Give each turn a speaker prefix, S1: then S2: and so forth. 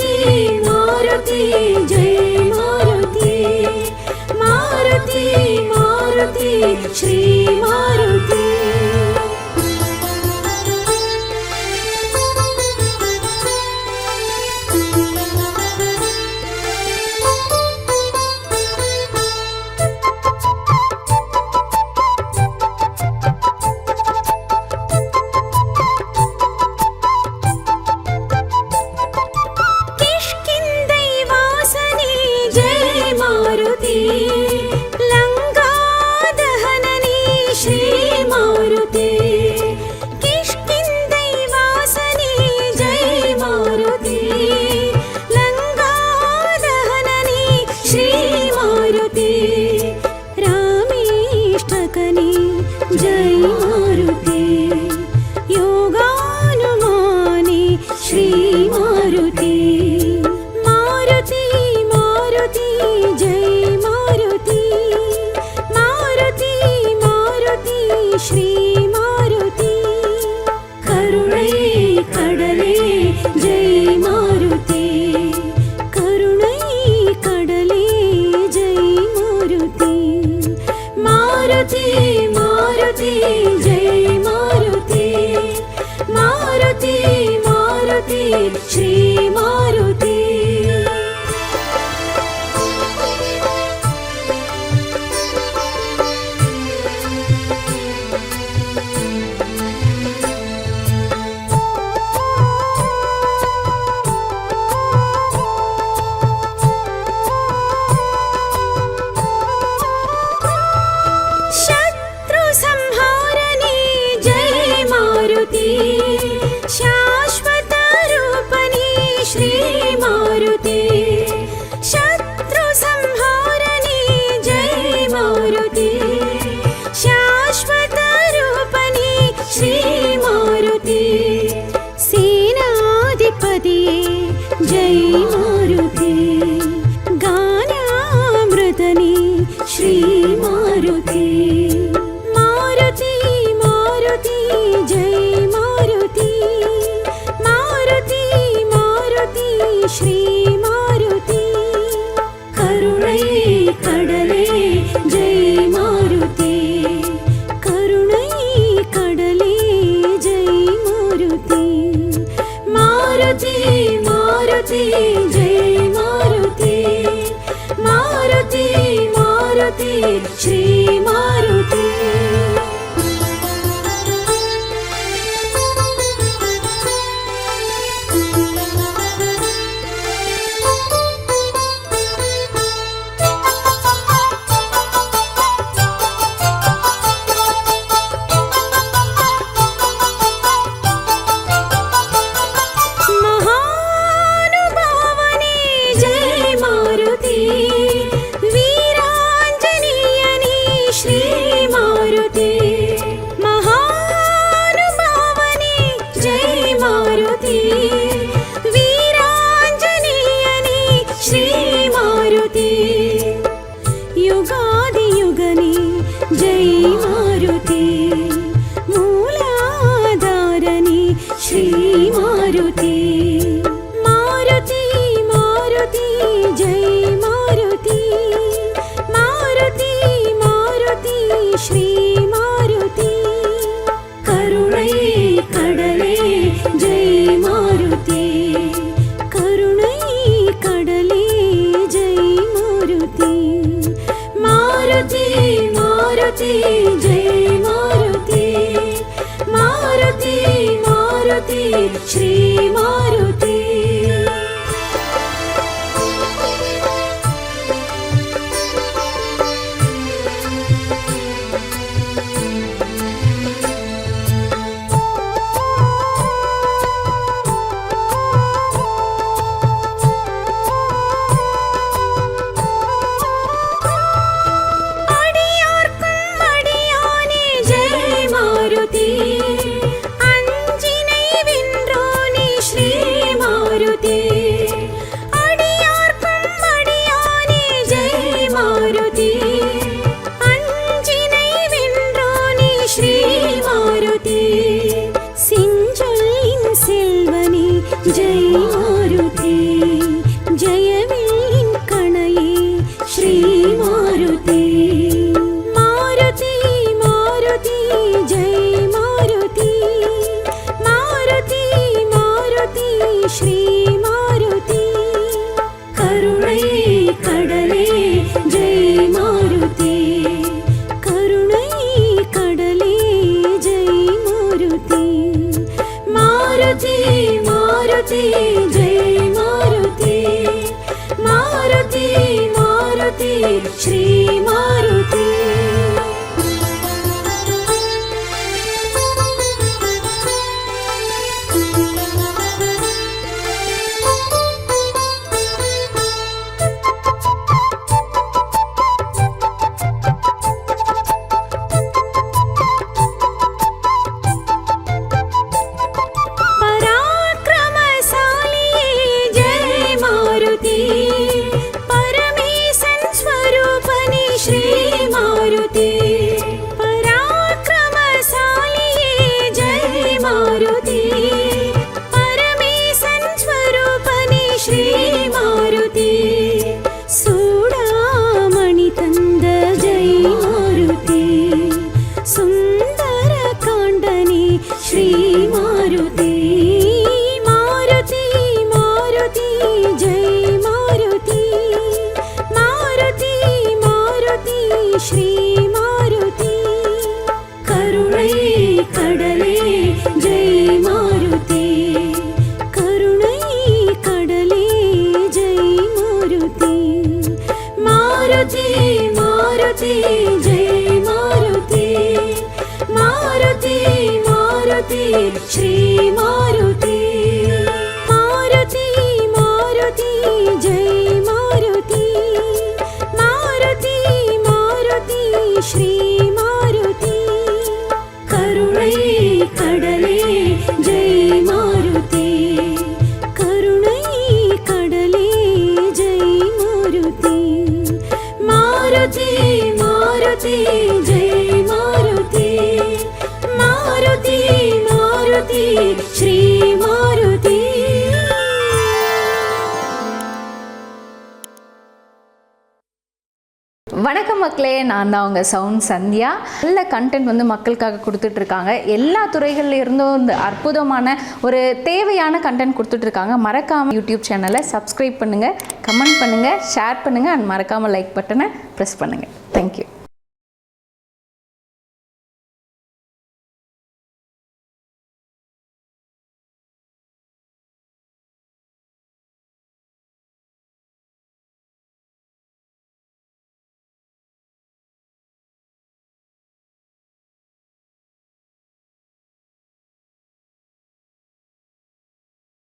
S1: मारुति मारुति जय मारुति मारुति मारुति श्री मारुति श्री मारुति शत्रु संहारणी जय मारुति शाश्वत रूपणी श्री मारुति शत्रु संहारणी जय मारुति शाश्वत रूपणी श्री मारुति सेनाधिपतिये जय मारुति गानामृतनी श्री मारुति मारुति मारुति जय मारुति मारुति मारुति श्री मारुति करुणै कडले जय मारुति करुणै कडले जय मारुति मारुति मारुति जय मारुति मारुति मारुति श्री मारुति युगादि युगनी जय मारुति मूलाधारणी श्री मारुति मारुति मारुति जय मारुति मारुति मारुति श्री मारुति करुणै कडले जय मारुति करुणै कडले जय मारुति मारुति मारुति जय मारुति मारुति मारुति श्री मारुति अंजिनै विन्रोनि श्री मारुति ಶ್ರೀ ಮಾರುತಿ. ಶ್ರೀ ಮಾರುತಿ. ಮಾರುತಿ ಮಾರುತಿ ಜೈ ಮಾರುತಿ. ಮಾರುತಿ ಮಾರುತಿ ಶ್ರೀ ಮಾರುತಿ. ಕರುಣೈ ಕಡಲೆ ಜೈ ಮಾರುತಿ. ಕರುಣೈ ಕಡಲೆ ಜೈ ಮಾರುತಿ. ಮಾರುತಿ ಮಾರುತಿ ಜೈ ಮಾರುತಿ. ಮಾರುತಿ ಮಾರುತಿ ಶ್ರೀ ಮಾರುತಿ.
S2: வணக்கம் மக்களே, நான் தான் உங்கள் சவுண்ட் சந்தியா. நல்ல கண்டென்ட் வந்து மக்களுக்காக கொடுத்துட்ருக்காங்க. எல்லா துறைகளில் இருந்தும் இந்த அற்புதமான ஒரு தேவையான கண்டென்ட் கொடுத்துட்ருக்காங்க. மறக்காமல் யூடியூப் சேனலை சப்ஸ்கிரைப் பண்ணுங்கள், கமெண்ட் பண்ணுங்கள், ஷேர் பண்ணுங்கள் அண்ட் மறக்காமல் லைக் பட்டனை ப்ரெஸ் பண்ணுங்கள். தேங்க்யூ.